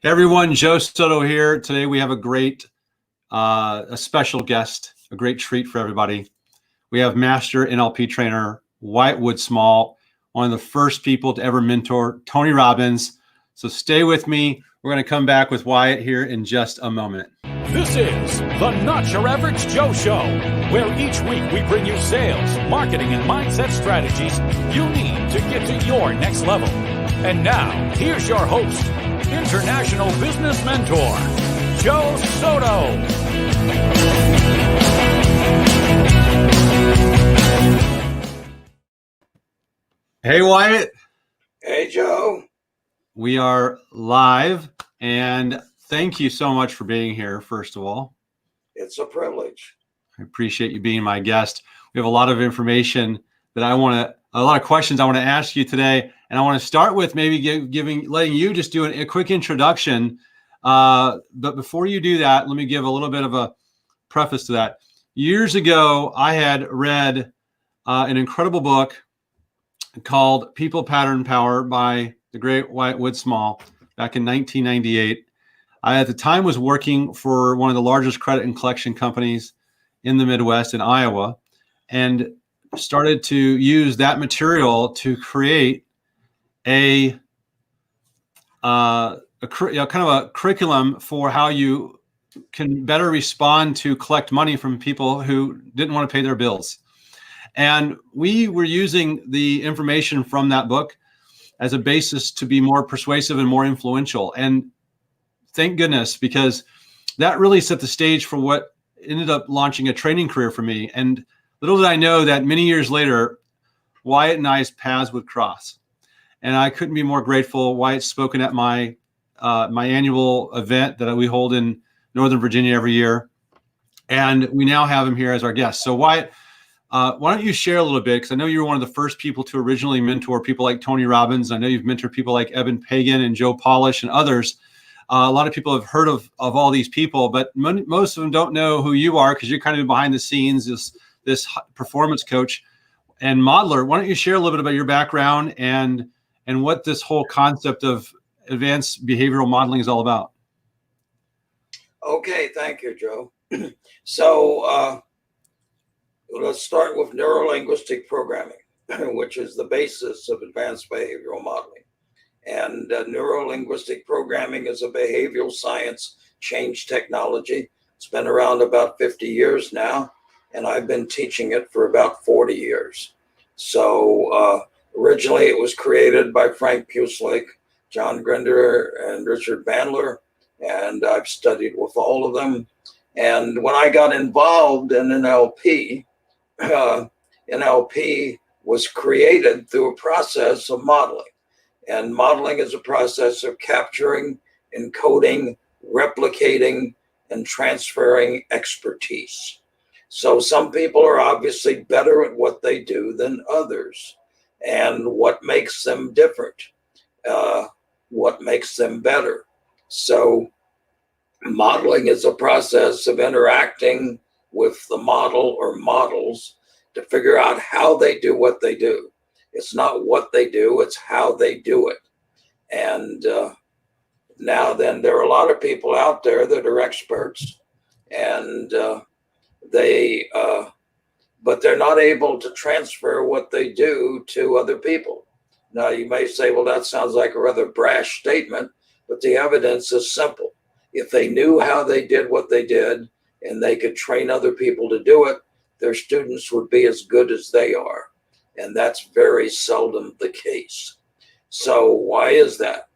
Hey everyone, Joe Soto here. Today we have a special guest, a great treat for everybody. We have Master NLP trainer Wyatt Woodsmall, one of the first people to ever mentor Tony Robbins. So stay with me. We're going to come back with Wyatt here in just a moment. This is the Not Your Average Joe Show, where each week we bring you sales, marketing, and mindset strategies you need to get to your next level. And now, here's your host, international business mentor, Joe Soto. Hey, Wyatt. Hey, Joe. We are live, and thank you so much for being here, first of all. It's a privilege. I appreciate you being my guest. We have a lot of information that a lot of questions I want to ask you today. And I want to start with maybe letting you just do a quick introduction. But before you do that, let me give a little bit of a preface to that. Years ago, I had read an incredible book called People, Pattern, Power by the great Wyatt Woodsmall back in 1998. I, at the time, was working for one of the largest credit and collection companies in the Midwest in Iowa, and started to use that material to create a kind of a curriculum for how you can better respond to collect money from people who didn't want to pay their bills. And we were using the information from that book as a basis to be more persuasive and more influential. And thank goodness, because that really set the stage for what ended up launching a training career for me. And little did I know that many years later, Wyatt and I's paths would cross. And I couldn't be more grateful. Wyatt's spoken at my annual event that we hold in Northern Virginia every year. And we now have him here as our guest. So Wyatt, why don't you share a little bit? Because I know you were one of the first people to originally mentor people like Tony Robbins. I know you've mentored people like Eben, Pagan, and Joe Polish and others. A lot of people have heard of all these people, but most of them don't know who you are because you're kind of behind the scenes, this performance coach and modeler. Why don't you share a little bit about your background and what this whole concept of advanced behavioral modeling is all about? Okay, thank you, Joe. So let's start with Neuro-Linguistic Programming, which is the basis of advanced behavioral modeling. And Neuro-Linguistic Programming is a behavioral science change technology. It's been around about 50 years now, and I've been teaching it for about 40 years. So originally it was created by Frank Puslake, John Grinder, and Richard Bandler, and I've studied with all of them. And when I got involved in NLP, NLP was created through a process of modeling. And modeling is a process of capturing, encoding, replicating, and transferring expertise. So some people are obviously better at what they do than others. And what makes them different? What makes them better? So modeling is a process of interacting with the model or models to figure out how they do what they do. It's not what they do, it's how they do it. And now then, there are a lot of people out there that are experts, and but they're not able to transfer what they do to other people. Now, you may say, well, that sounds like a rather brash statement, but the evidence is simple. If they knew how they did what they did and they could train other people to do it, their students would be as good as they are. And that's very seldom the case. So why is that?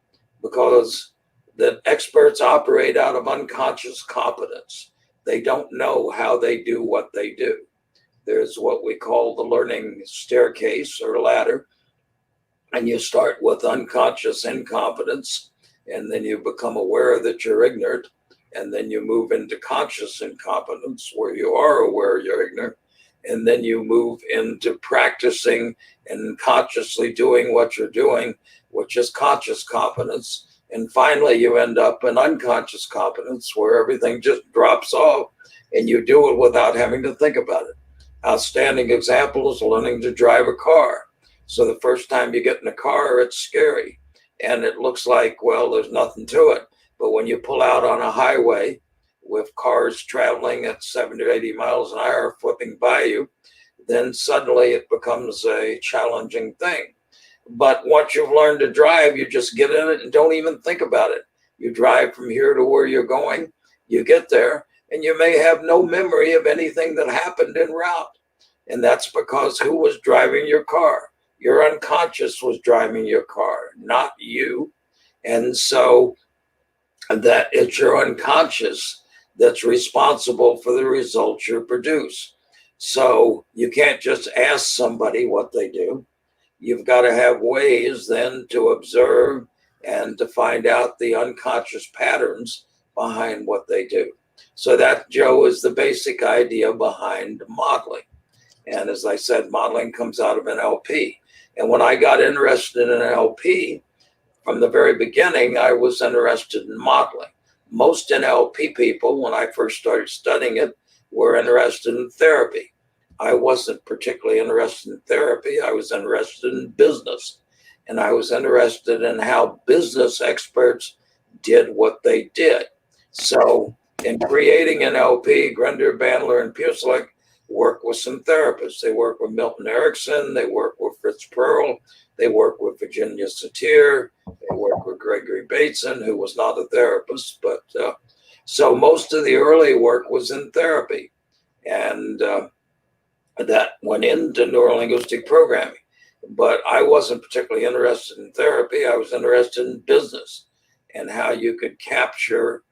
Because the experts operate out of unconscious competence. They don't know how they do what they do. There's what we call the learning staircase or ladder. And you start with unconscious incompetence, and then you become aware that you're ignorant. And then you move into conscious incompetence, where you are aware you're ignorant. And then you move into practicing and consciously doing what you're doing, which is conscious competence. And finally, you end up in unconscious competence, where everything just drops off and you do it without having to think about it. Outstanding example is learning to drive a car. So the first time you get in a car, it's scary. And it looks like, well, there's nothing to it. But when you pull out on a highway with cars traveling at 70 or 80 miles an hour flipping by you, then suddenly it becomes a challenging thing. But once you've learned to drive, you just get in it and don't even think about it. You drive from here to where you're going, you get there, and you may have no memory of anything that happened en route. And that's because who was driving your car? Your unconscious was driving your car, not you. And so that it's your unconscious that's responsible for the results you produce. So you can't just ask somebody what they do. You've got to have ways then to observe and to find out the unconscious patterns behind what they do. So that, Joe, is the basic idea behind modeling. And as I said, modeling comes out of NLP. And when I got interested in NLP, from the very beginning, I was interested in modeling. Most NLP people, when I first started studying it, were interested in therapy. I wasn't particularly interested in therapy. I was interested in business. And I was interested in how business experts did what they did. So in creating NLP, Grinder, Bandler, and Pucelik work with some therapists. They work with Milton Erickson. They work with Fritz Perl. They work with Virginia Satir. They work with Gregory Bateson, who was not a therapist. But so most of the early work was in therapy. And that went into neuro-linguistic programming. But I wasn't particularly interested in therapy. I was interested in business and how you could capture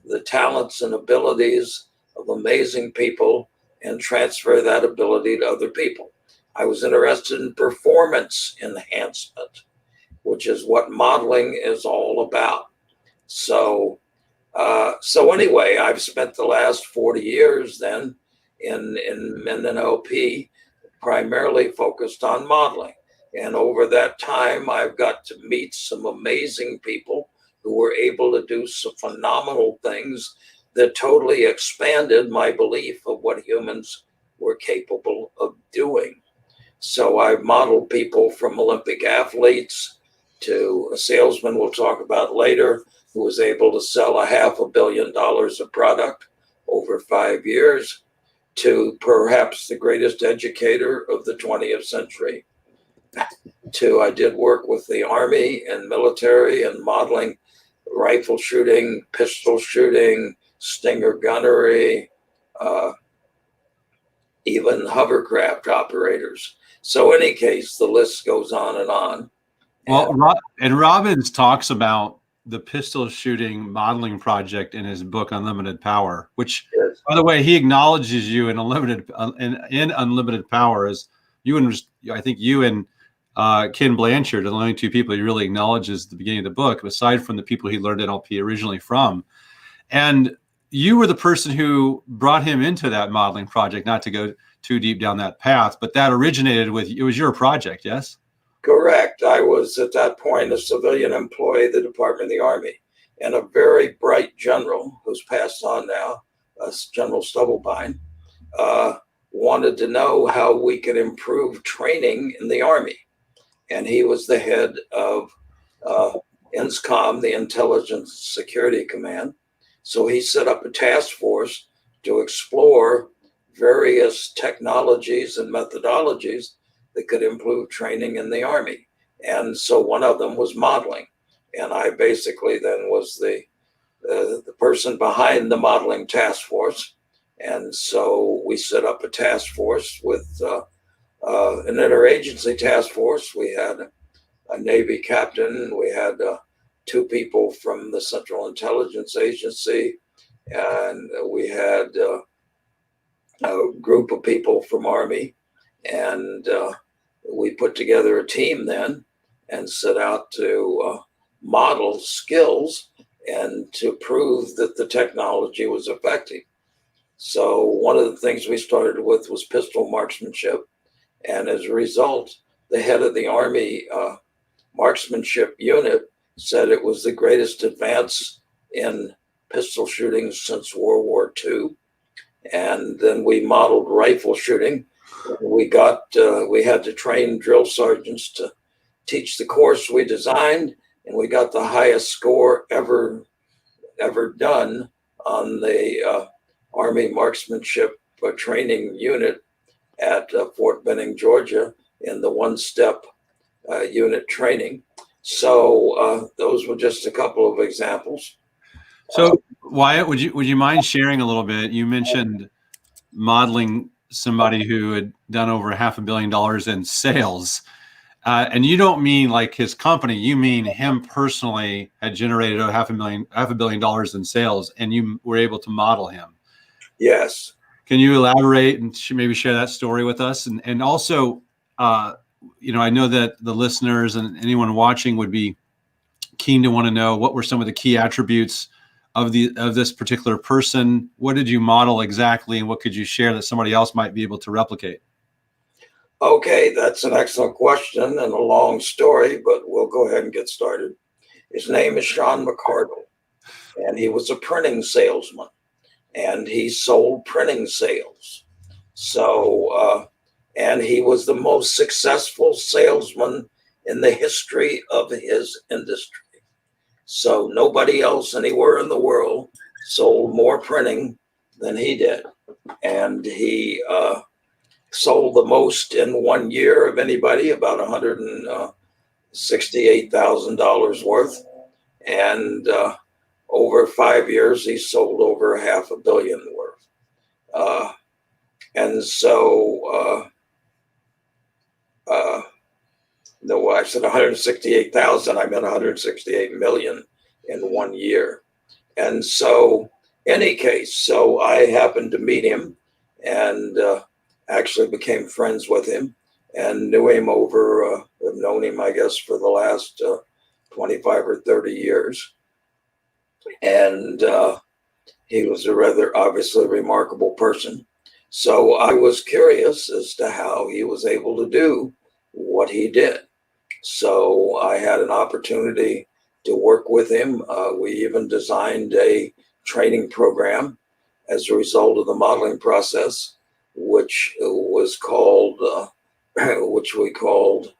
the talents and abilities of amazing people and transfer that ability to other people. I was interested in performance enhancement, which is what modeling is all about. So anyway, I've spent the last 40 years then in NLP, primarily focused on modeling. And over that time, I've got to meet some amazing people who were able to do some phenomenal things that totally expanded my belief of what humans were capable of doing. So I've modeled people from Olympic athletes to a salesman we'll talk about later, who was able to sell $500 million of product over 5 years, to perhaps the greatest educator of the 20th century. I did work with the Army and military and modeling rifle shooting, pistol shooting, Stinger gunnery, even hovercraft operators. So in any case, the list goes on and on. Well, and Robbins talks about the pistol shooting modeling project in his book Unlimited Power, which, yes, by the way, he acknowledges you in Unlimited Power as you and I think you and Ken Blanchard are the only two people he really acknowledges at the beginning of the book, aside from the people he learned NLP originally from. And you were the person who brought him into that modeling project, not to go too deep down that path, but that originated with, it was your project, yes? Correct. I was at that point a civilian employee of the Department of the Army, and a very bright general who's passed on now, General Stubblebine, wanted to know how we could improve training in the Army. And he was the head of INSCOM, the Intelligence Security Command. So he set up a task force to explore various technologies and methodologies that could improve training in the Army. And so one of them was modeling. And I basically then was the person behind the modeling task force. And so we set up a task force with an interagency task force. We had a Navy captain, we had 2 people from the Central Intelligence Agency, and we had a group of people from Army. And we put together a team then and set out to model skills and to prove that the technology was effective. So one of the things we started with was pistol marksmanship. And as a result, the head of the Army marksmanship unit said it was the greatest advance in pistol shooting since World War II. And then we modeled rifle shooting. We had to train drill sergeants to teach the course we designed, and we got the highest score ever ever done on the Army Marksmanship Training Unit at Fort Benning, Georgia, in the one-step unit training. So those were just a couple of examples. So Wyatt, would you mind sharing a little bit? You mentioned modeling somebody who had done over $500 million in sales. And you don't mean like his company, you mean him personally had generated $500 million in sales, and you were able to model him. Yes. Can you elaborate and maybe share that story with us? And also, I know that the listeners and anyone watching would be keen to want to know what were some of the key attributes of this particular person. What did you model exactly, and what could you share that somebody else might be able to replicate? Okay, that's an excellent question and a long story, but we'll go ahead and get started. His name is Sean McCardle, and he was a printing salesman, and he sold printing sales. So, and he was the most successful salesman in the history of his industry. So nobody else anywhere in the world sold more printing than he did. And he sold the most in 1 year of anybody, about $168,000 worth. And over 5 years, he sold over $500 million worth. And so, no, I said 168,000, I meant 168 million in 1 year. And so, any case, so I happened to meet him and actually became friends with him and knew him have known him, I guess, for the last 25 or 30 years. And he was a rather obviously remarkable person. So I was curious as to how he was able to do what he did. So I had an opportunity to work with him. We even designed a training program as a result of the modeling process, which was called, which we called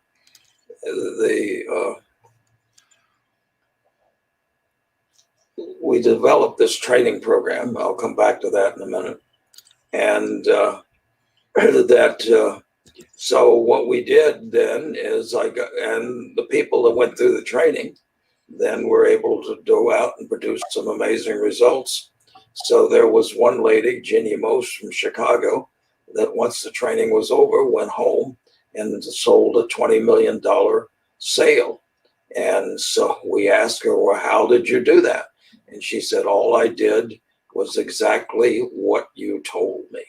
we developed this training program. I'll come back to that in a minute. And so what we did then is and the people that went through the training then were able to go out and produce some amazing results. So there was one lady, Ginny Most from Chicago, that once the training was over, went home and sold a $20 million sale. And so we asked her, well, how did you do that? And she said, all I did was exactly what you told me.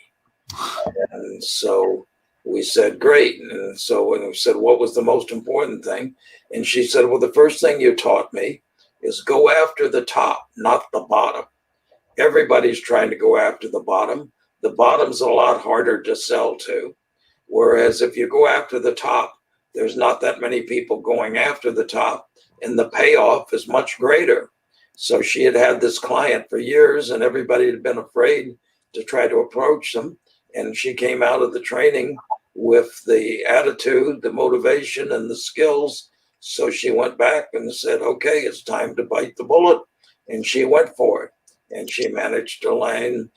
And so we said, great. And so when we said, what was the most important thing? And she said, well, the first thing you taught me is go after the top, not the bottom. Everybody's trying to go after the bottom. The bottom's a lot harder to sell to. Whereas if you go after the top, there's not that many people going after the top, and the payoff is much greater. So she had this client for years, and everybody had been afraid to try to approach them. And she came out of the training with the attitude, the motivation, and the skills. So she went back and said, okay, it's time to bite the bullet. And she went for it. And she managed to land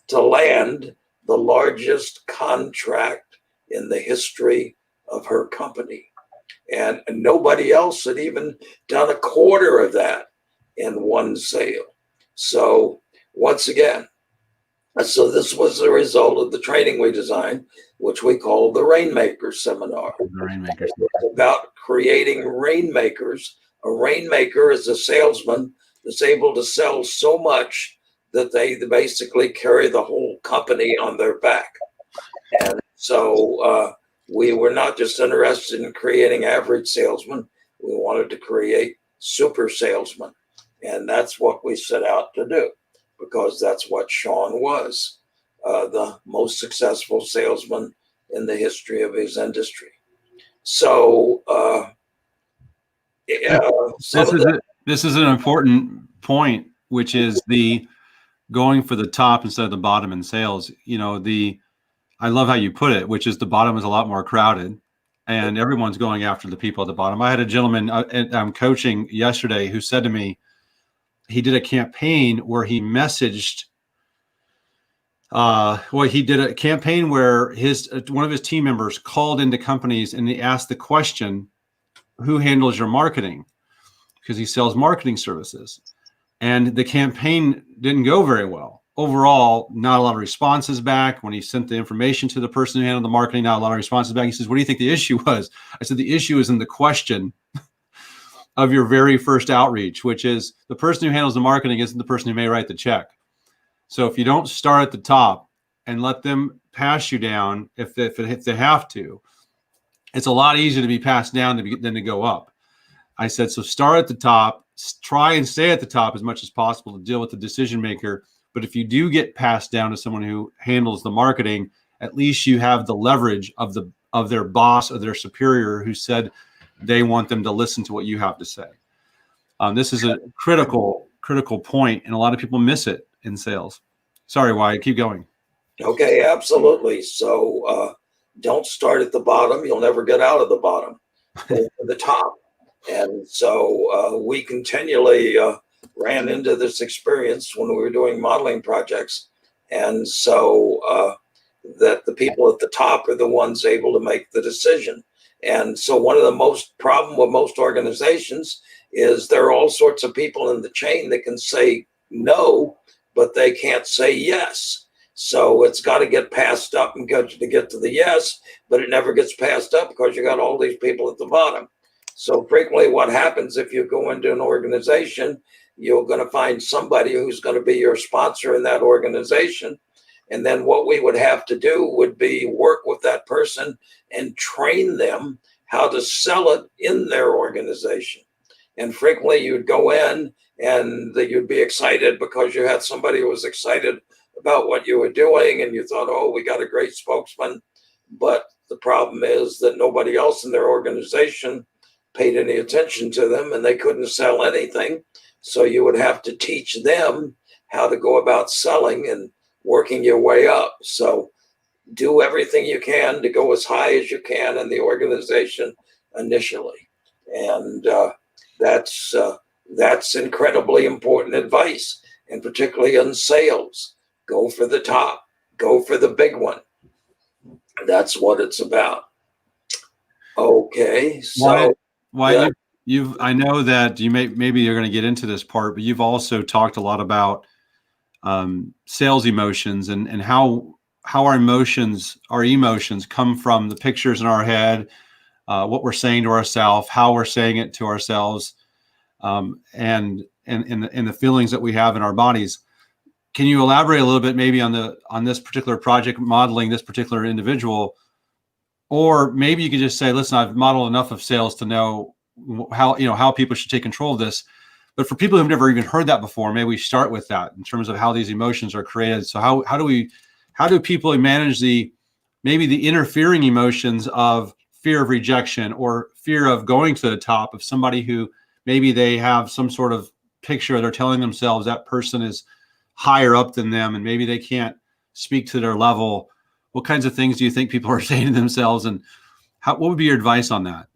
the largest contract in the history of her company. And nobody else had even done a quarter of that in one sale. So once again, so this was the result of the training we designed, which we called the Rainmaker Seminar. The Rainmaker. It's about creating rainmakers. A rainmaker is a salesman that's able to sell so much that they basically carry the whole company on their back. And so we were not just interested in creating average salesmen. We wanted to create super salesmen. And that's what we set out to do, because that's what Sean was, the most successful salesman in the history of his industry. So, this is an important point, which is the going for the top instead of the bottom in sales. I love how you put it, which is the bottom is a lot more crowded and everyone's going after the people at the bottom. I had a gentleman I'm coaching yesterday who said to me, he did a campaign where he messaged. He did a campaign where one of his team members called into companies and he asked the question, "Who handles your marketing?" Because he sells marketing services, and the campaign didn't go very well. Overall, not a lot of responses back. When he sent the information to the person who handled the marketing, not a lot of responses back. He says, "What do you think the issue was?" I said, "The issue is in the question of your very first outreach, which is the person who handles the marketing isn't the person who may write the check. So if you don't start at the top and let them pass you down, if they have to, it's a lot easier to be passed down than to go up." I said, so start at the top, try and stay at the top as much as possible to deal with the decision maker. But if you do get passed down to someone who handles the marketing, at least you have the leverage of their boss or their superior who said they want them to listen to what you have to say. This is a critical point, and a lot of people miss it in sales. Sorry, Wyatt, keep going. Okay, absolutely. So don't start at the bottom. You'll never get out of the bottom. Go to the top. And so we continually ran into this experience when we were doing modeling projects. And so that the people at the top are the ones able to make the decision. And so one of the most problem with most organizations is there are all sorts of people in the chain that can say no, but they can't say yes. So it's got to get passed up and get to the yes, but it never gets passed up because you got all these people at the bottom. So frequently what happens if you go into an organization, you're going to find somebody who's going to be your sponsor in that organization. And then what we would have to do would be work with that person and train them how to sell it in their organization. And frequently you'd go in and you'd be excited because you had somebody who was excited about what you were doing. And you thought, oh, we got a great spokesman. But the problem is that nobody else in their organization paid any attention to them and they couldn't sell anything. So you would have to teach them how to go about selling and working your way up. So do everything you can to go as high as you can in the organization initially. And that's incredibly important advice, and particularly in sales. Go for the top, go for the big one. That's what it's about. Okay, so Wyatt, I know that maybe you're going to get into this part, but you've also talked a lot about sales emotions and how our emotions come from the pictures in our head, what we're saying to ourselves, how we're saying it to ourselves, and the feelings that we have in our bodies. Can you elaborate a little bit maybe on this particular project, modeling this particular individual? Or maybe you could just say, listen, I've modeled enough of sales to know how people should take control of this. But for people who've never even heard that before, maybe we start with that in terms of how these emotions are created. So how do people manage the interfering emotions of fear of rejection or fear of going to the top of somebody who maybe they have some sort of picture, they're telling themselves that person is higher up than them and maybe they can't speak to their level? What kinds of things do you think people are saying to themselves, and what would be your advice on that?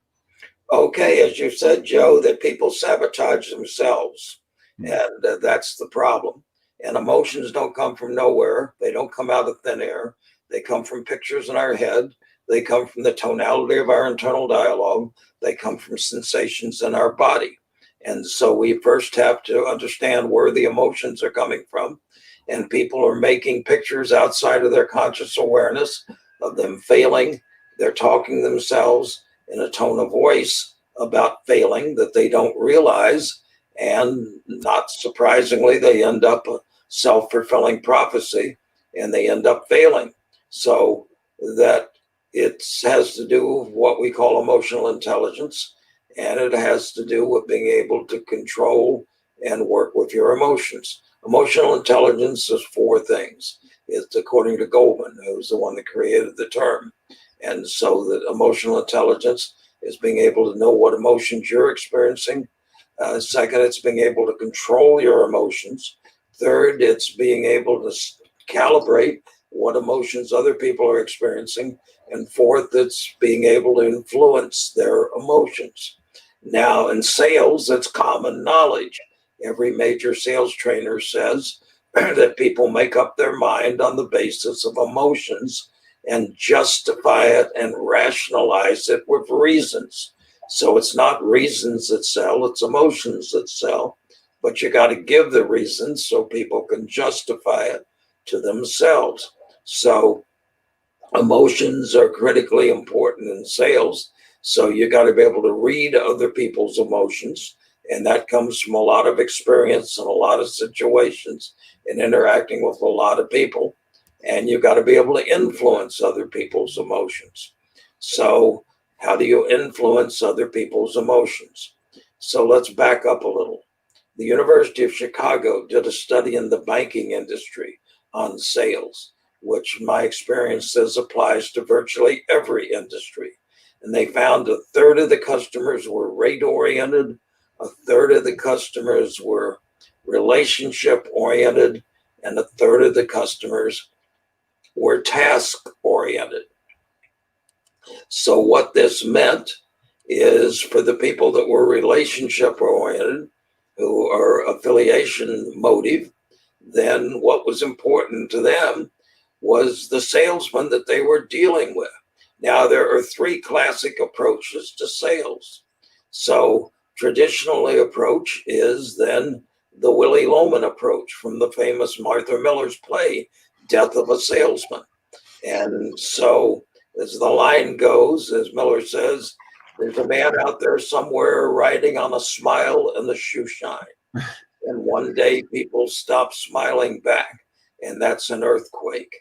Okay, as you said, Joe, that people sabotage themselves, and that's the problem. And emotions don't come from nowhere. They don't come out of thin air. They come from pictures in our head. They come from the tonality of our internal dialogue. They come from sensations in our body. And so we first have to understand where the emotions are coming from. And people are making pictures outside of their conscious awareness of them failing. They're talking themselves in a tone of voice about failing that they don't realize. And not surprisingly, they end up a self-fulfilling prophecy and they end up failing. So that it has to do with what we call emotional intelligence. And it has to do with being able to control and work with your emotions. Emotional intelligence is 4 things. It's according to Goldman, who's the one that created the term. And so that emotional intelligence is being able to know what emotions you're experiencing. Second, it's being able to control your emotions. Third, it's being able to calibrate what emotions other people are experiencing. And fourth, it's being able to influence their emotions. Now, in sales, it's common knowledge. Every major sales trainer says that people make up their mind on the basis of emotions and justify it and rationalize it with reasons. So it's not reasons that sell, it's emotions that sell. But you got to give the reasons so people can justify it to themselves. So emotions are critically important in sales. So you got to be able to read other people's emotions. And that comes from a lot of experience and a lot of situations and interacting with a lot of people. And you got to be able to influence other people's emotions. So how do you influence other people's emotions? So let's back up a little. The University of Chicago did a study in the banking industry on sales, which my experience says applies to virtually every industry. And they found a third of the customers were rate-oriented, a third of the customers were relationship-oriented, and a third of the customers were task-oriented. So what this meant is for the people that were relationship-oriented, who are affiliation motive, then what was important to them was the salesman that they were dealing with. Now, there are three classic approaches to sales. So traditionally approach is then the Willy Loman approach from the famous Martha Miller's play, Death of a Salesman. And so as the line goes, as Miller says, there's a man out there somewhere riding on a smile and the shoe shine. And one day people stop smiling back, and that's an earthquake.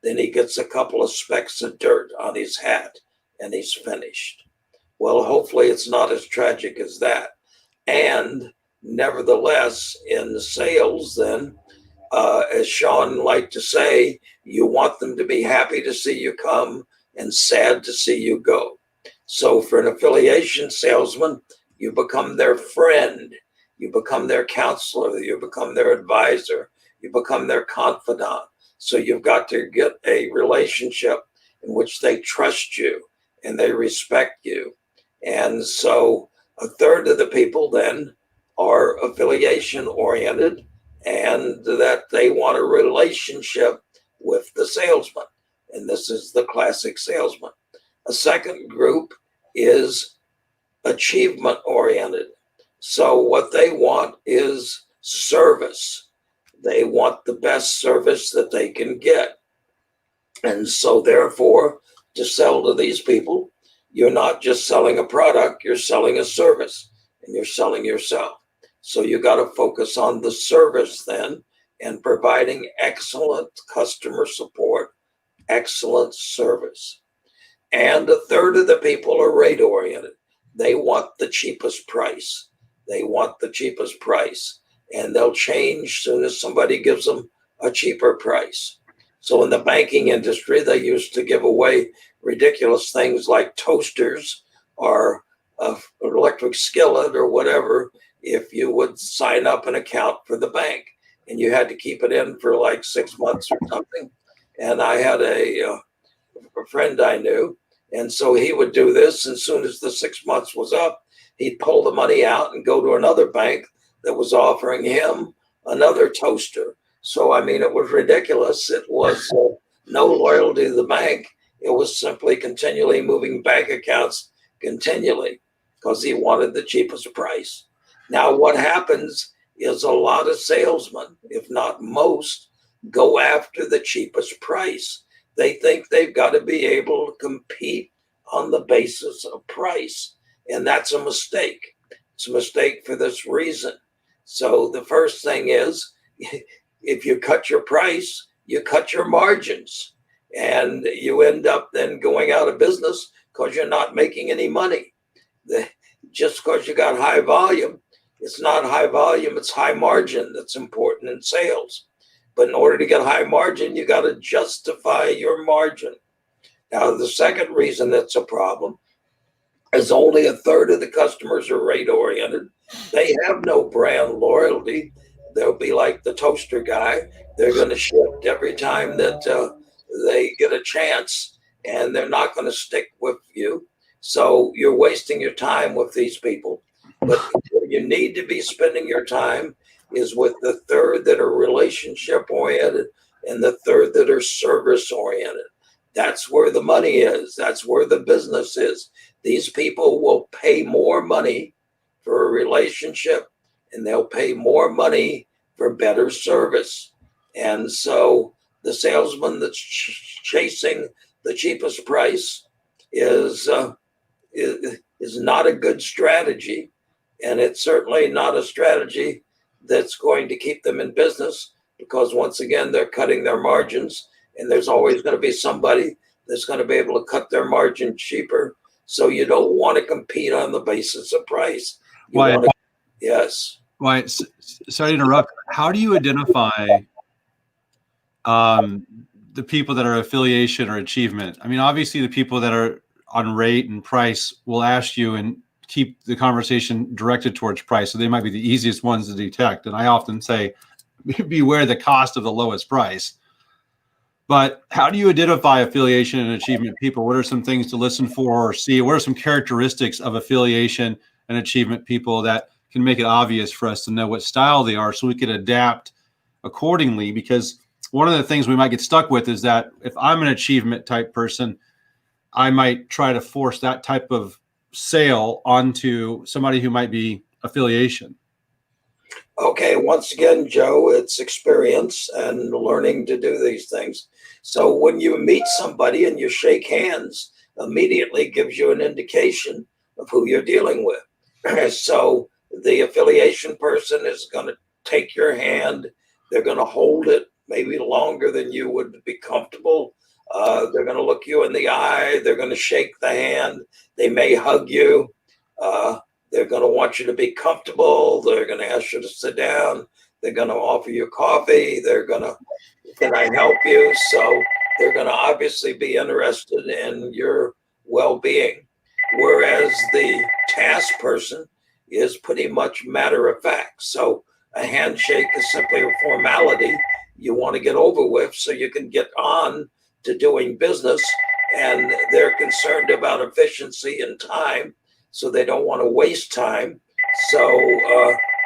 Then he gets a couple of specks of dirt on his hat, and he's finished. Well, hopefully it's not as tragic as that. And nevertheless, in sales, then, as Sean liked to say, you want them to be happy to see you come and sad to see you go. So for an affiliation salesman, you become their friend, you become their counselor, you become their advisor, you become their confidant. So you've got to get a relationship in which they trust you and they respect you. And so a third of the people then are affiliation oriented and that they want a relationship with the salesman. And this is the classic salesman. A second group is achievement oriented. So what they want is service. They want the best service that they can get. And so therefore, to sell to these people, you're not just selling a product, you're selling a service and you're selling yourself. So you got to focus on the service then and providing excellent customer support, excellent service. And a third of the people are rate oriented. They want the cheapest price. They want the cheapest price. And they'll change soon as somebody gives them a cheaper price. So in the banking industry, they used to give away ridiculous things like toasters or an electric skillet or whatever if you would sign up an account for the bank. And you had to keep it in for like 6 months or something. And I had a friend I knew. And so he would do this. And as soon as the 6 months was up, he'd pull the money out and go to another bank that was offering him another toaster. So, I mean, it was ridiculous. It was no loyalty to the bank. It was simply continually moving bank accounts continually because he wanted the cheapest price. Now, what happens is a lot of salesmen, if not most, go after the cheapest price. They think they've got to be able to compete on the basis of price. And that's a mistake. It's a mistake for this reason. So the first thing is, if you cut your price, you cut your margins. And you end up then going out of business because you're not making any money. Just because you got high volume, it's not high volume, it's high margin that's important in sales. But in order to get high margin, you got to justify your margin. Now, the second reason that's a problem is only a third of the customers are rate oriented. They have no brand loyalty. They'll be like the toaster guy. They're going to shift every time that they get a chance, and they're not going to stick with you. So you're wasting your time with these people. But you need to be spending your time is with the third that are relationship oriented and the third that are service oriented. That's where the money is. That's where the business is. These people will pay more money for a relationship, and they'll pay more money for better service. And so the salesman that's chasing the cheapest price is not a good strategy. And it's certainly not a strategy that's going to keep them in business, because once again, they're cutting their margins, and there's always going to be somebody that's going to be able to cut their margin cheaper. So you don't want to compete on the basis of price. Yes. Wyatt, sorry to interrupt. How do you identify the people that are affiliation or achievement? I mean, obviously the people that are on rate and price will ask you and keep the conversation directed towards price. So they might be the easiest ones to detect. And I often say, beware the cost of the lowest price. But how do you identify affiliation and achievement people? What are some things to listen for or see? What are some characteristics of affiliation and achievement people that can make it obvious for us to know what style they are so we can adapt accordingly? Because one of the things we might get stuck with is that if I'm an achievement type person, I might try to force that type of sale onto somebody who might be affiliation. Okay, once again, Joe, it's experience and learning to do these things. So when you meet somebody and you shake hands, immediately gives you an indication of who you're dealing with. So the affiliation person is going to take your hand. They're going to hold it maybe longer than you would be comfortable. They're going to look you in the eye. They're going to shake the hand. They may hug you. They're going to want you to be comfortable. They're going to ask you to sit down. They're going to offer you coffee. They're going to, can I help you? So they're going to obviously be interested in your well-being. Whereas the task person is pretty much matter of fact. So a handshake is simply a formality you want to get over with so you can get on to doing business. And they're concerned about efficiency and time. So they don't want to waste time. So,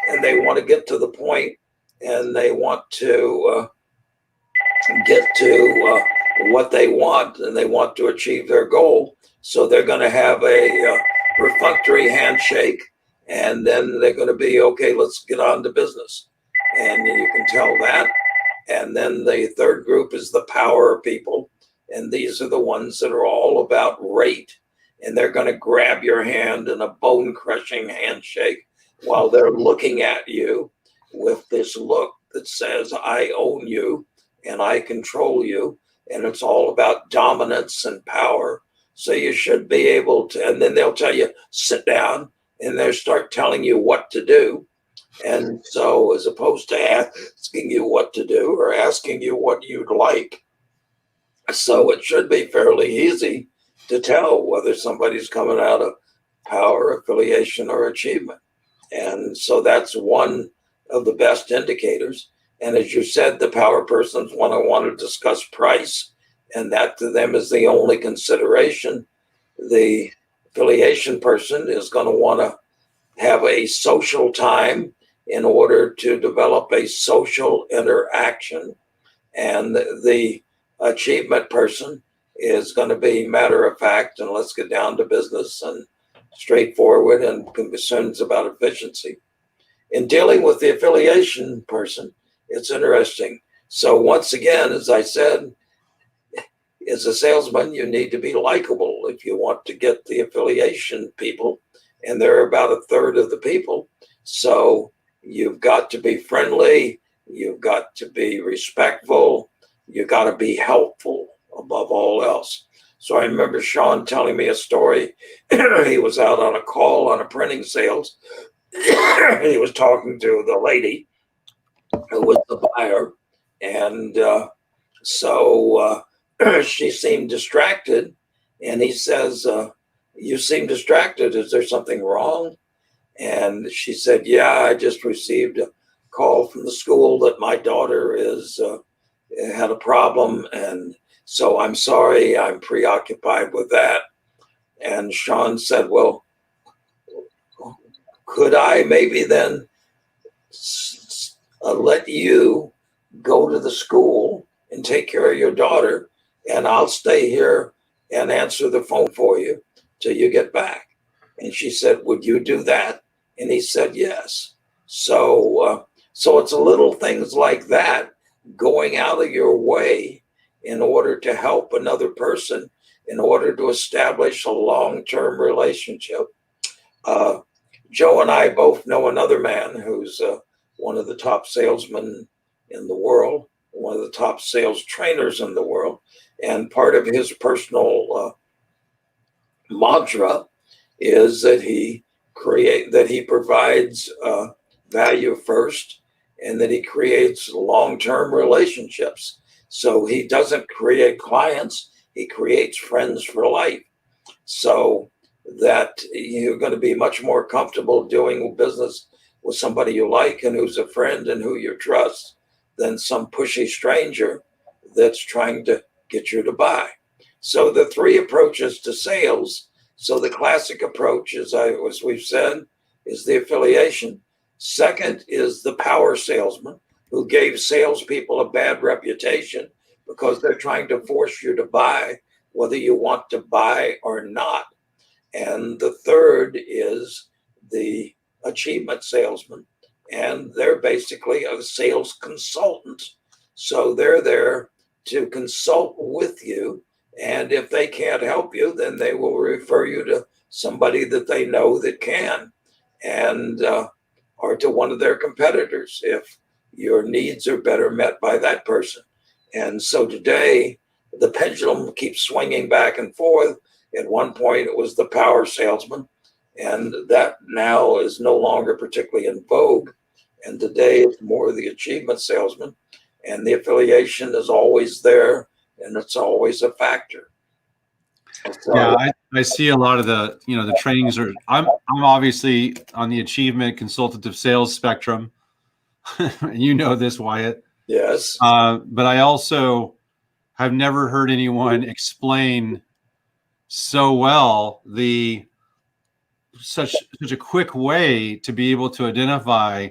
and they want to get to the point, and they want to get to what they want, and they want to achieve their goal. So they're going to have a perfunctory handshake, and then they're going to be, okay, let's get on to business. And you can tell that. And then the third group is the power people. And these are the ones that are all about rate. And they're going to grab your hand in a bone-crushing handshake while they're looking at you with this look that says, I own you and I control you. And it's all about dominance and power. So you should be able to, and then they'll tell you, sit down, and they'll start telling you what to do. And so as opposed to asking you what to do or asking you what you'd like. So it should be fairly easy to tell whether somebody's coming out of power, affiliation, or achievement. And so that's one of the best indicators. And as you said, the power persons want to discuss price, and that to them is the only consideration. The affiliation person is going to want to have a social time in order to develop a social interaction. And the achievement person is going to be matter of fact, and let's get down to business and straightforward and concerns about efficiency. In dealing with the affiliation person, it's interesting. So once again, as I said, as a salesman, you need to be likable if you want to get the affiliation people, and they're about a third of the people. So you've got to be friendly, you've got to be respectful, you've got to be helpful above all else. So I remember Sean telling me a story. He was out on a call on a printing sales. He was talking to the lady who was the buyer. And so she seemed distracted. And he says, you seem distracted. Is there something wrong? And she said, yeah, I just received a call from the school that my daughter is had a problem. And so I'm sorry, I'm preoccupied with that. And Sean said, well, could I maybe then let you go to the school and take care of your daughter, and I'll stay here and answer the phone for you till you get back. And she said, would you do that? And he said, yes. So it's a little things like that, going out of your way in order to help another person, in order to establish a long-term relationship. Joe and I both know another man who's one of the top salesmen in the world, one of the top sales trainers in the world. And part of his personal mantra is that he provides value first, and that he creates long-term relationships. So he doesn't create clients, he creates friends for life. So that you're going to be much more comfortable doing business with somebody you like and who's a friend and who you trust than some pushy stranger that's trying to get you to buy. So the three approaches to sales. So the classic approach, as we've said, is the affiliation. Second is the power salesman, who gave salespeople a bad reputation because they're trying to force you to buy whether you want to buy or not. And the third is the achievement salesman, and they're basically a sales consultant. So they're there to consult with you, and if they can't help you, then they will refer you to somebody that they know that can, and or to one of their competitors if your needs are better met by that person. And so today, the pendulum keeps swinging back and forth. At one point, it was the power salesman, and that now is no longer particularly in vogue. And today, it's more the achievement salesman, and the affiliation is always there, and it's always a factor. So, yeah, I see a lot of the trainings are. I'm obviously on the achievement consultative sales spectrum. You know this, Wyatt. yes. But I also have never heard anyone explain so well such a quick way to be able to identify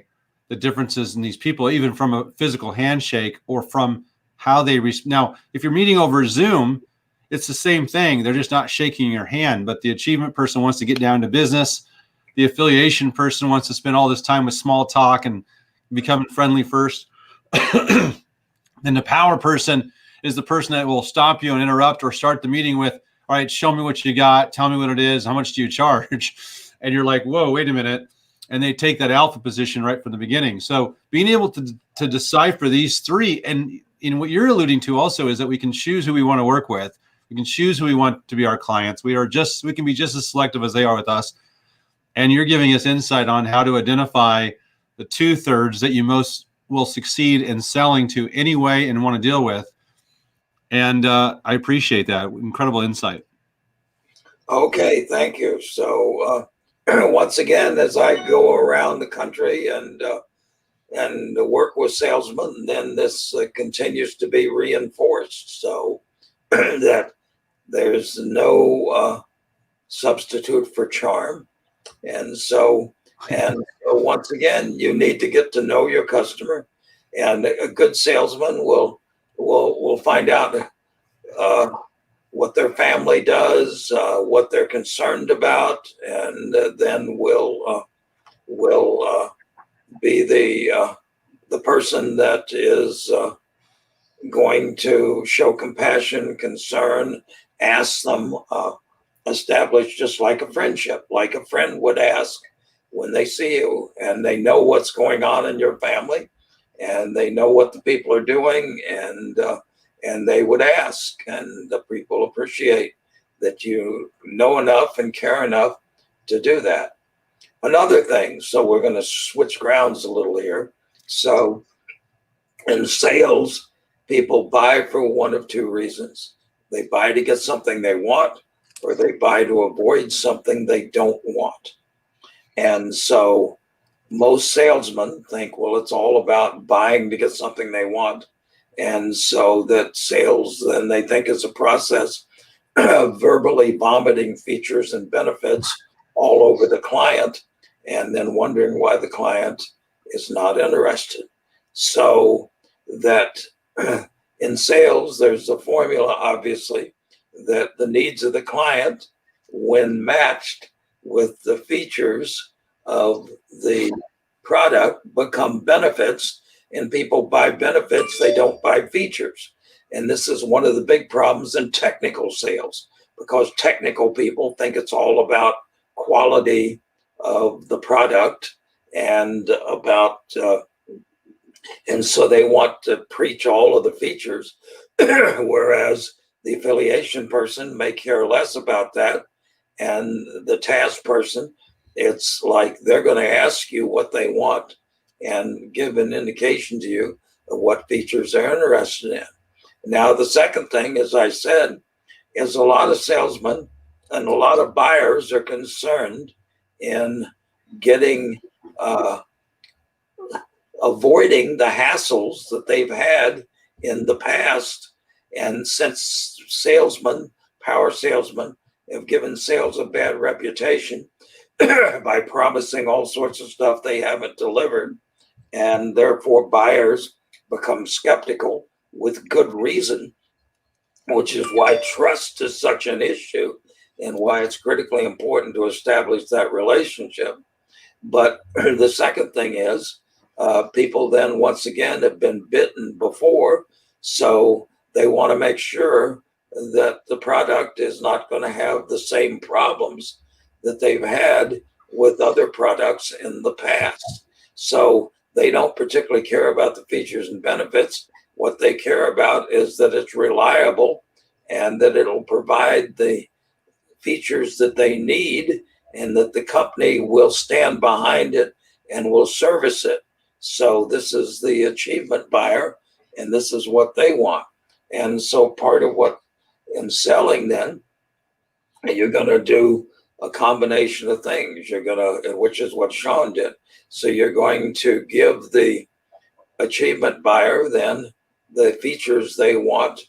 the differences in these people, even from a physical handshake or from how they now, if you're meeting over Zoom, it's the same thing. They're just not shaking your hand, but the achievement person wants to get down to business. The affiliation person wants to spend all this time with small talk and becoming friendly first. Then the power person is the person that will stop you and interrupt or start the meeting with, all right, show me what you got. Tell me what it is. How much do you charge? And you're like, whoa, wait a minute. And they take that alpha position right from the beginning. So being able to decipher these three, and in what you're alluding to also is that we can choose who we want to work with. We can choose who we want to be our clients. We can be just as selective as they are with us. And you're giving us insight on how to identify the 2/3 that you most will succeed in selling to anyway and want to deal with. And I appreciate that. Incredible insight. Okay, thank you. So once again, as I go around the country and work with salesmen, then this continues to be reinforced. So that there's no substitute for charm. And so once again, you need to get to know your customer, and a good salesman will find out what their family does, what they're concerned about, and then will be the person that is going to show compassion, concern, ask them, establish just like a friendship, like a friend would ask when they see you, and they know what's going on in your family, and they know what the people are doing, and they would ask, and the people appreciate that you know enough and care enough to do that. Another thing, so we're going to switch grounds a little here. So in sales, people buy for one of two reasons. They buy to get something they want, or they buy to avoid something they don't want. And so most salesmen think, well, it's all about buying to get something they want. And so that sales, then they think, is a process of verbally vomiting features and benefits all over the client, and then wondering why the client is not interested. So that in sales, there's a formula, obviously, that the needs of the client, when matched with the features of the product, become benefits, and people buy benefits, they don't buy features. And this is one of the big problems in technical sales, because technical people think it's all about quality of the product and about and so they want to preach all of the features, whereas the affiliation person may care less about that. And the task person, it's like they're going to ask you what they want and give an indication to you of what features they're interested in. Now, the second thing, as I said, is a lot of salesmen and a lot of buyers are concerned in getting avoiding the hassles that they've had in the past. And since salesmen, power salesmen, have given sales a bad reputation by promising all sorts of stuff they haven't delivered, and therefore buyers become skeptical with good reason, which is why trust is such an issue and why it's critically important to establish that relationship. But the second thing is, people then once again have been bitten before, so they want to make sure that the product is not going to have the same problems that they've had with other products in the past. So they don't particularly care about the features and benefits. What they care about is that it's reliable and that it'll provide the features that they need and that the company will stand behind it and will service it. So this is the achievement buyer, and this is what they want. And so part of what in selling then, you're going to do a combination of things. You're going to, which is what Sean did. So you're going to give the achievement buyer then the features they want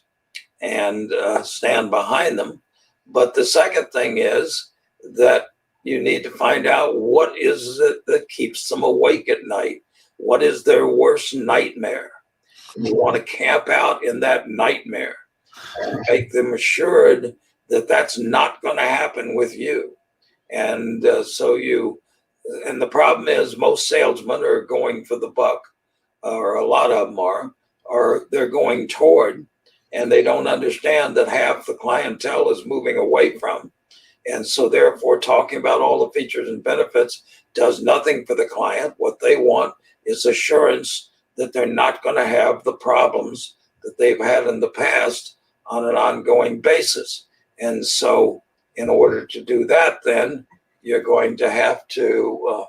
and stand behind them. But the second thing is that you need to find out what is it that keeps them awake at night. What is their worst nightmare? You want to camp out in that nightmare and make them assured that that's not going to happen with you. And and the problem is most salesmen are going for the buck, or a lot of them are, or they're going toward, and they don't understand that half the clientele is moving away from. And so therefore talking about all the features and benefits does nothing for the client. What they want is assurance that they're not going to have the problems that they've had in the past on an ongoing basis. And so in order to do that, then you're going to have to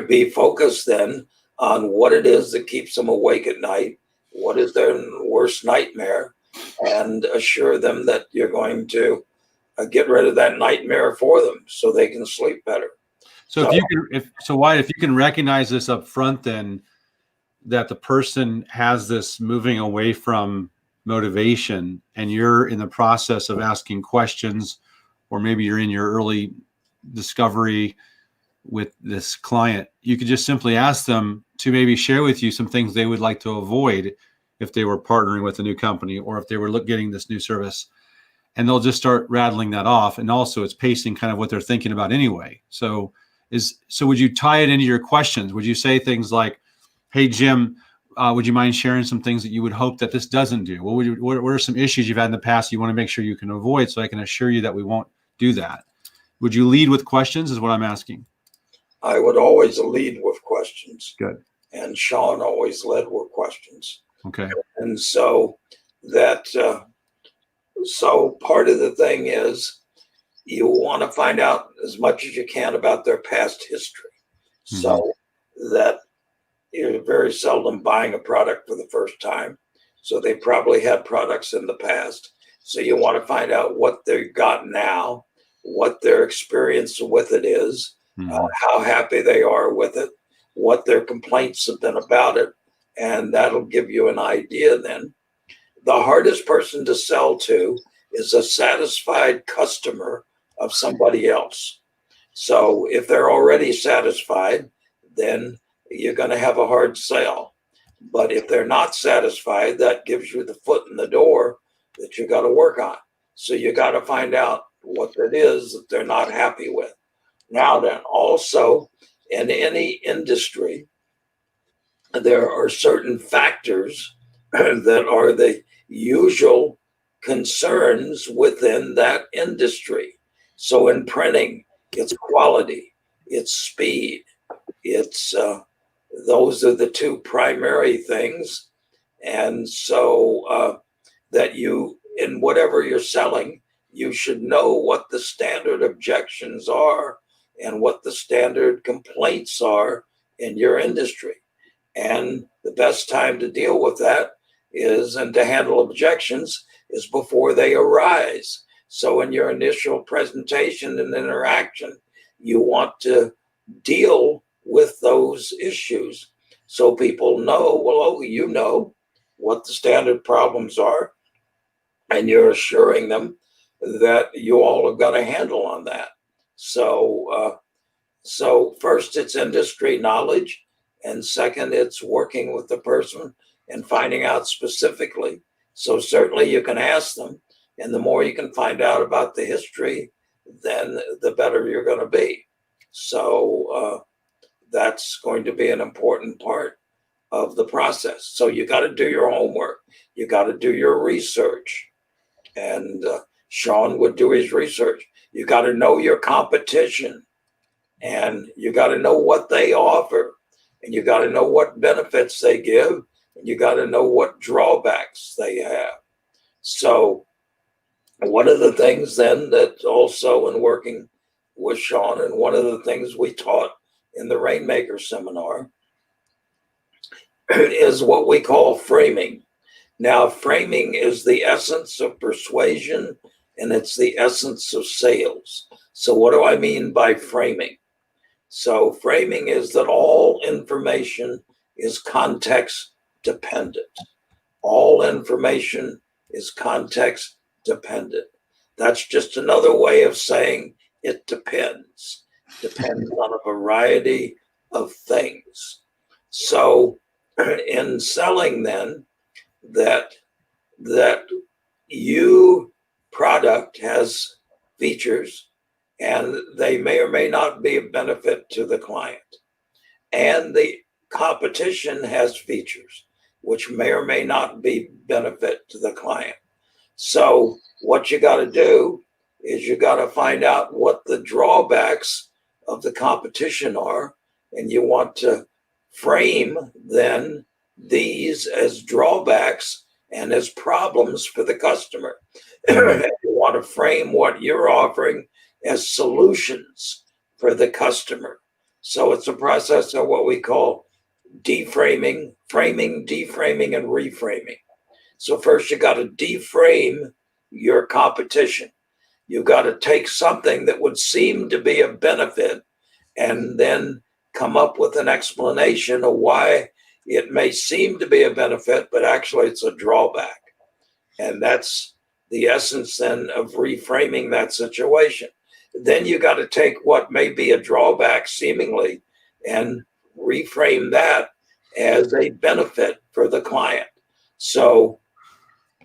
be focused then on what it is that keeps them awake at night, what is their worst nightmare, and assure them that you're going to get rid of that nightmare for them so they can sleep better. So Wyatt, if you can recognize this up front, then that the person has this moving away from motivation, and you're in the process of asking questions, or maybe you're in your early discovery with this client, you could just simply ask them to maybe share with you some things they would like to avoid if they were partnering with a new company or if they were getting this new service. And they'll just start rattling that off. And also it's pacing kind of what they're thinking about anyway. So would you tie it into your questions? Would you say things like, hey, Jim, would you mind sharing some things that you would hope that this doesn't do? What are some issues you've had in the past you want to make sure you can avoid, so I can assure you that we won't do that? Would you lead with questions is what I'm asking. I would always lead with questions. Good. And Sean always led with questions. Okay. And so so part of the thing is you want to find out as much as you can about their past history, so that you're very seldom buying a product for the first time. So they probably had products in the past. So you want to find out what they've got now, what their experience with it is, how happy they are with it, what their complaints have been about it. And that'll give you an idea then. The hardest person to sell to is a satisfied customer of somebody else. So if they're already satisfied, then you're going to have a hard sell. But if they're not satisfied, that gives you the foot in the door that you got to work on. So you got to find out what it is that they're not happy with. Now then, also in any industry, there are certain factors that are the usual concerns within that industry. So in printing, it's quality, it's speed, it's those are the two primary things. And so that you, in whatever you're selling, you should know what the standard objections are and what the standard complaints are in your industry. And the best time to deal with that is, and to handle objections, is before they arise. So in your initial presentation and interaction, you want to deal with those issues so people know, well, oh, you know what the standard problems are, and you're assuring them that you all have got a handle on that. So, so first it's industry knowledge, and second, it's working with the person and finding out specifically. So certainly you can ask them, and the more you can find out about the history, then the better you're going to be. So that's going to be an important part of the process. So you got to do your homework. You got to do your research. And Sean would do his research. You got to know your competition, and you got to know what they offer, and you got to know what benefits they give, and you got to know what drawbacks they have. So one of the things then that also in working with Sean, and one of the things we taught in the Rainmaker seminar is what we call framing. Now, framing is the essence of persuasion, and it's the essence of sales. So what do I mean by framing? So framing is that all information is context dependent. All information is context dependent. That's just another way of saying it depends. Depends on a variety of things. So in selling then, that you product has features, and they may or may not be of benefit to the client. And the competition has features, which may or may not be benefit to the client. So what you got to do is you got to find out what the drawbacks of the competition are, and you want to frame then these as drawbacks and as problems for the customer. You want to frame what you're offering as solutions for the customer. So it's a process of what we call deframing, framing, deframing, and reframing. So first you got to deframe your competition. You got to take something that would seem to be a benefit and then come up with an explanation of why it may seem to be a benefit, but actually it's a drawback. And that's the essence then of reframing that situation. Then you got to take what may be a drawback seemingly and reframe that as a benefit for the client. So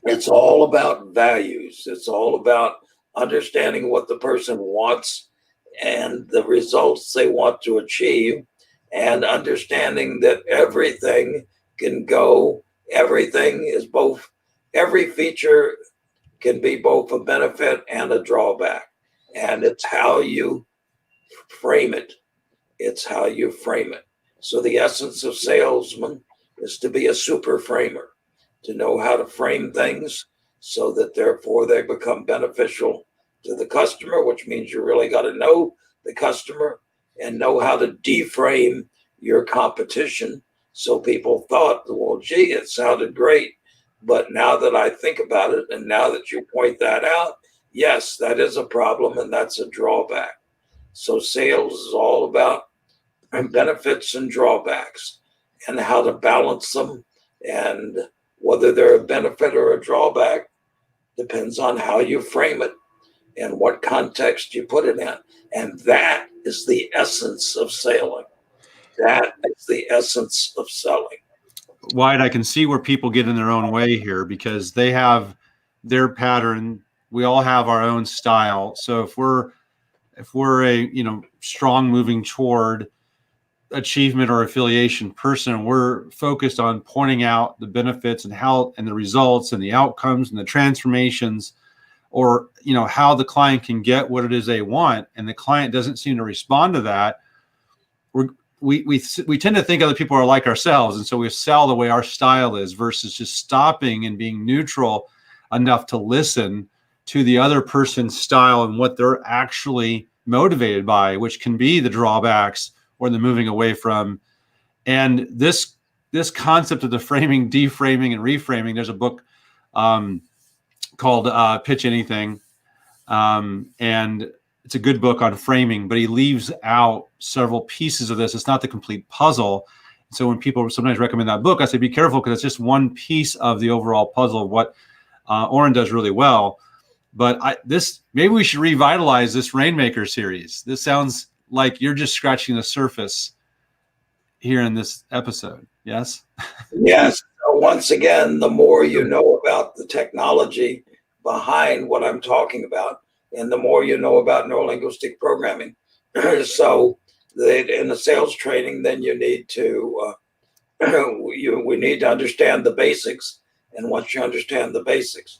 it's all about values. It's all about understanding what the person wants and the results they want to achieve, and understanding that everything can go, everything is both, every feature can be both a benefit and a drawback. And it's how you frame it. It's how you frame it. So the essence of salesman is to be a super framer, to know how to frame things so that therefore they become beneficial to the customer, which means you really got to know the customer and know how to deframe your competition. So people thought, well, gee, it sounded great. But now that I think about it, and now that you point that out, yes, that is a problem, and that's a drawback. So sales is all about benefits and drawbacks and how to balance them, and whether they're a benefit or a drawback depends on how you frame it and what context you put it in. And that is the essence of selling. That is the essence of selling. Wyatt, I can see where people get in their own way here because they have their pattern. We all have our own style. So if we're a strong moving toward achievement or affiliation person, we're focused on pointing out the benefits and how and the results and the outcomes and the transformations, or how the client can get what it is they want, and the client doesn't seem to respond to that. We tend to think other people are like ourselves, and so we sell the way our style is versus just stopping and being neutral enough to listen to the other person's style and what they're actually motivated by, which can be the drawbacks or the moving away from. And this concept of the framing, deframing, and reframing, there's a book called Pitch Anything, and it's a good book on framing, but he leaves out several pieces of this. It's not the complete puzzle. So when people sometimes recommend that book, I say, be careful, because it's just one piece of the overall puzzle of what Oren does really well. But maybe we should revitalize this Rainmaker series. This sounds like you're just scratching the surface here in this episode. Yes? Yes. So once again, the more you know about the technology behind what I'm talking about, and the more you know about neuro-linguistic programming. So in the sales training, then you need to, we need to understand the basics. And once you understand the basics,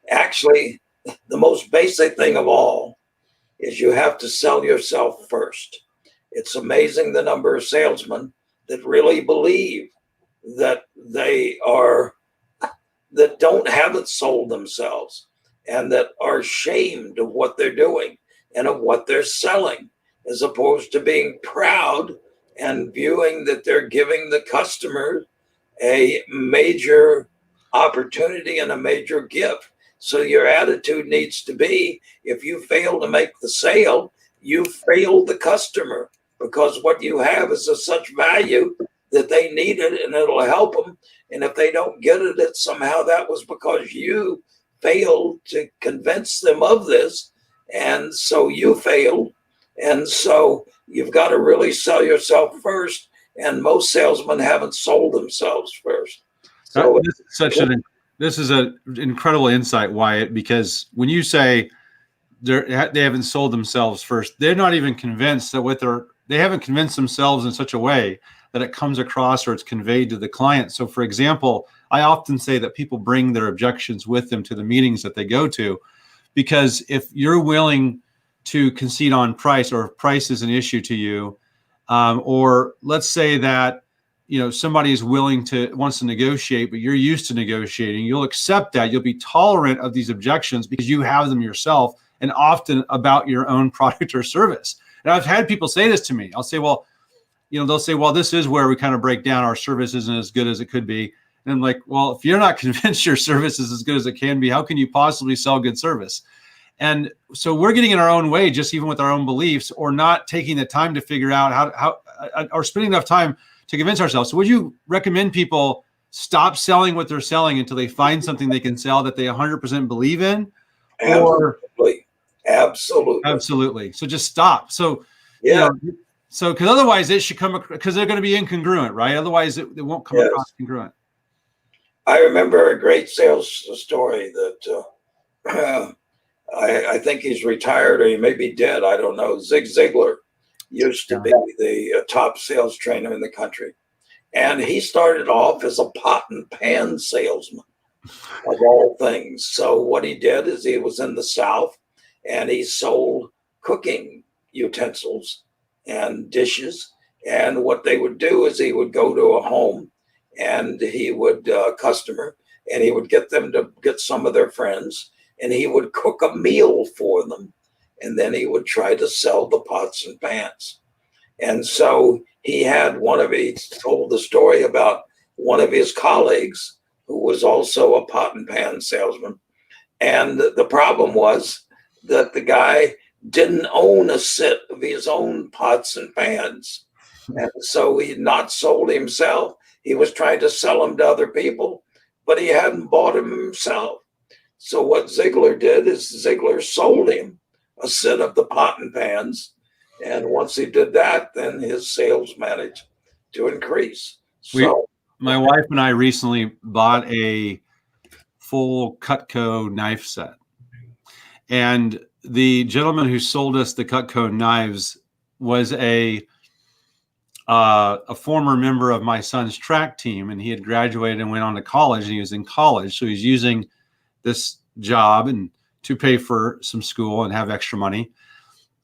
actually, the most basic thing of all is you have to sell yourself first. It's amazing the number of salesmen that really believe that that haven't sold themselves, and that are ashamed of what they're doing and of what they're selling, as opposed to being proud and viewing that they're giving the customer a major opportunity and a major gift. So your attitude needs to be, if you fail to make the sale, you failed the customer, because what you have is of such value that they need it and it'll help them. And if they don't get it, it's somehow that was because you failed to convince them of this. And so you failed. And so you've got to really sell yourself first. And most salesmen haven't sold themselves first. So this is an incredible insight, Wyatt, because when you say they haven't sold themselves first, they're not even convinced that they haven't convinced themselves in such a way that it comes across or it's conveyed to the client. So for example, I often say that people bring their objections with them to the meetings that they go to, because if you're willing to concede on price, or if price is an issue to you, or let's say that somebody is wants to negotiate, but you're used to negotiating, you'll accept that. You'll be tolerant of these objections because you have them yourself, and often about your own product or service. And I've had people say this to me. I'll say, well, they'll say, well, this is where we kind of break down. Our service isn't as good as it could be. And I'm like, well, if you're not convinced your service is as good as it can be, how can you possibly sell good service? And so we're getting in our own way, just even with our own beliefs, or not taking the time to figure out how or spending enough time to convince ourselves. So would you recommend people stop selling what they're selling until they find something they can sell that they 100% believe in? Absolutely. So just stop. So, yeah. So, because otherwise it should come, because they're going to be incongruent, right? Otherwise it won't come across congruent. I remember a great sales story that I think he's retired, or he may be dead. I don't know. Zig Ziglar used to be the top sales trainer in the country. And he started off as a pot and pan salesman, of all things. So what he did is he was in the South, and he sold cooking utensils and dishes. And what they would do is he would go to a home, and he would customer, and he would get them to get some of their friends, and he would cook a meal for them. And then he would try to sell the pots and pans. And so he told the story about one of his colleagues who was also a pot and pan salesman. And the problem was that the guy didn't own a set of his own pots and pans. And so he had not sold himself. He was trying to sell them to other people, but he hadn't bought them himself. So what Ziegler did is Ziegler sold him a set of the pot and pans, And once he did that, then his sales managed to increase. So my wife and I recently bought a full Cutco knife set. And the gentleman who sold us the Cutco knives was a former member of my son's track team, and he had graduated and went on to college, and he was in college. So he's using this job and to pay for some school and have extra money.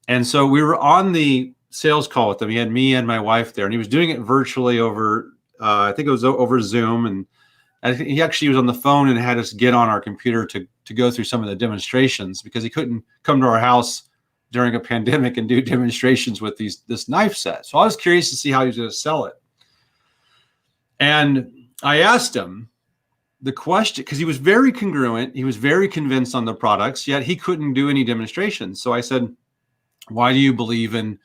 And so we were on the sales call with him. He had me and my wife there, and he was doing it virtually over, I think it was over Zoom. And I think he actually was on the phone and had us get on our computer to go through some of the demonstrations, because he couldn't come to our house during a pandemic and do demonstrations with this knife set. So I was curious to see how he was going to sell it. And I asked him the question, because he was very congruent. He was very convinced on the products, yet he couldn't do any demonstrations. So I said, why do you believe in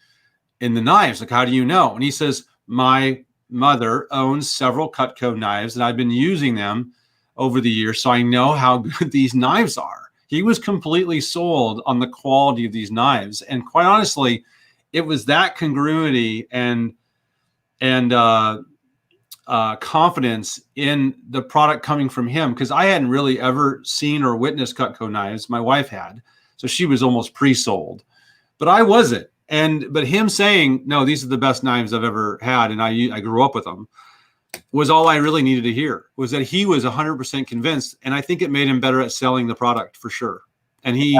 the knives? Like, how do you know? And he says, my mother owns several Cutco knives, and I've been using them over the years, so I know how good these knives are. He was completely sold on the quality of these knives. And quite honestly, it was that congruity and confidence in the product coming from him, because I hadn't really ever seen or witnessed Cutco knives. My wife had, so she was almost pre-sold, but I wasn't. But him saying, no, these are the best knives I've ever had, and I grew up with them, was all I really needed to hear, was that he was 100% convinced. And I think it made him better at selling the product for sure. And he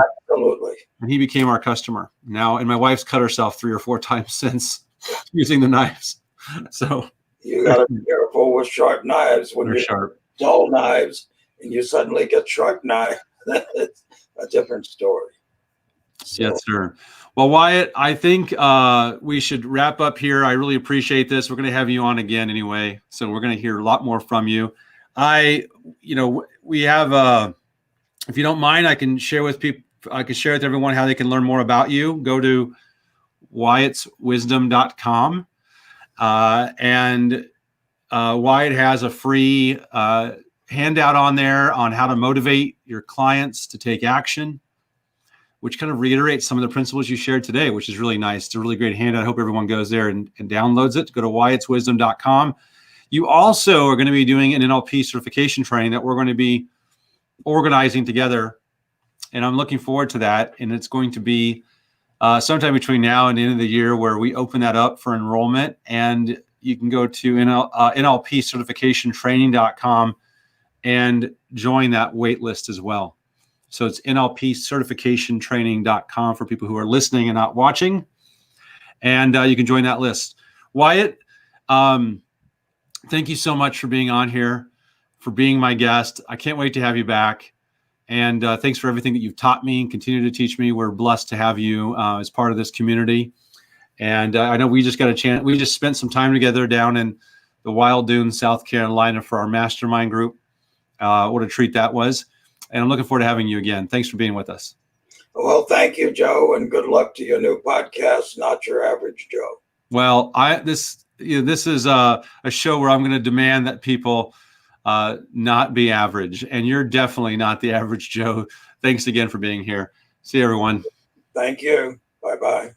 became our customer now. And my wife's cut herself 3 or 4 times since using the knives. So you got to be careful with sharp knives. When you're sharp, dull knives and you suddenly get sharp knife, that's a different story. So. Yes, sir. Well, Wyatt, I think we should wrap up here. I really appreciate this. We're going to have you on again anyway, so we're going to hear a lot more from you. We have, if you don't mind, I can share with people. I can share with everyone how they can learn more about you. Go to wyattswisdom.com, and Wyatt has a free handout on there on how to motivate your clients to take action, which kind of reiterates some of the principles you shared today, which is really nice. It's a really great handout. I hope everyone goes there and downloads it. Go to wyattswisdom.com. You also are going to be doing an NLP certification training that we're going to be organizing together, and I'm looking forward to that. And it's going to be sometime between now and the end of the year, where we open that up for enrollment, and you can go to NLPcertificationtraining.com and join that wait list as well. So it's NLPcertificationtraining.com for people who are listening and not watching. And you can join that list. Wyatt, thank you so much for being on here, for being my guest. I can't wait to have you back. And thanks for everything that you've taught me and continue to teach me. We're blessed to have you as part of this community. And I know we just got a chance. We just spent some time together down in the Wild Dunes, South Carolina for our mastermind group. What a treat that was. And I'm looking forward to having you again. Thanks for being with us. Well, thank you, Joe, and good luck to your new podcast, Not Your Average Joe. Well, this is a show where I'm going to demand that people not be average, and you're definitely not the average Joe. Thanks again for being here. See you, everyone. Thank you. Bye-bye.